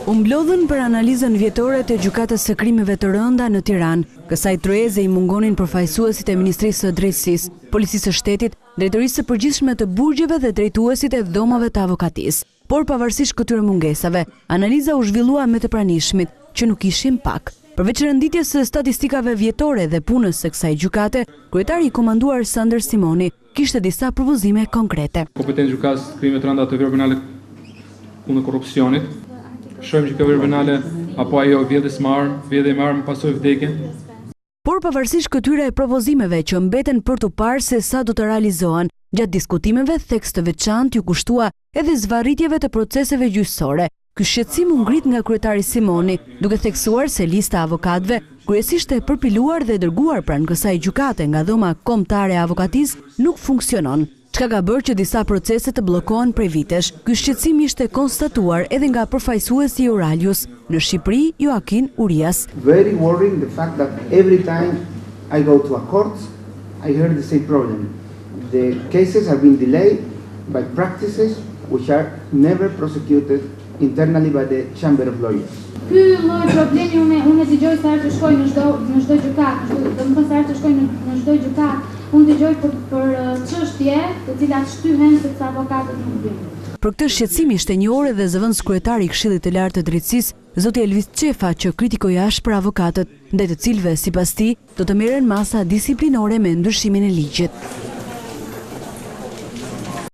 U mblodhën për analizën vjetore të gjykatës së krimeve të rënda në Tiranë. Kësaj trueze I mungonin përfaqësuesit e Ministrisë së Drejtësisë, Policisë së Shtetit, Drejtorisë së Përgjithshme të Burgjeve dhe drejtuesit e dhomave të avokatisë. Por pavarësisht këtyre mungesave, analiza u zhvillua me të pranishmit, që nuk ishin pak. Përveç renditjes së statistikave vjetore dhe punës së kësaj gjykate, kryetari I komanduar Sander Simoni kishte disa propozime konkrete. Kompetencë gjykatës krime të rënda të vepra penale kundër korrupsionit. Shohim që kjo vepër penale apo ajo vjedhje me armë pasojë vdekjen. Por pavarësisht këtyre propozimeve që mbeten për të parë se sa do të realizohen, gjatë diskutimeve theks të veçantë ju kushtua edhe zvarritjeve të proceseve gjyqësore. Ky shqetësim u ngrit nga kryetari Simoni, duke theksuar se lista e avokatëve, kryesisht e përpiluar dhe dërguar pranë kësaj gjykate nga dhoma kombëtare e avokatisë, nuk funksionon. Çka ka bërë që disa procese të bllokohen prej vitesh. Ky shqetësim ishte konstatuar edhe nga përfaqësuesi I Uralius në Shqipëri, Joakin Urias. Very worrying the fact that every time I go to a court, I hear the same problem. The cases have been delayed by practices which are never prosecuted internally by the Chamber of Lawyers. Ky lloj problemi unë dëgjoj sa herë të shkoj në çdo gjykatë, domethënë sa herë të shkoj në çdo gjykatë, unë dëgjoj për çështje të cilat shtyhen sepse avokatët nuk vinë. Për këtë shqetësim ishte njohur edhe zëvendës kryetari I Këshillit të Lartë të Drejtësisë, zoti Elvis Çefa, që kritikoi ashpër avokatët, ndaj të cilëve sipas tij do të merren masa disiplinore me ndryshimin e ligjit.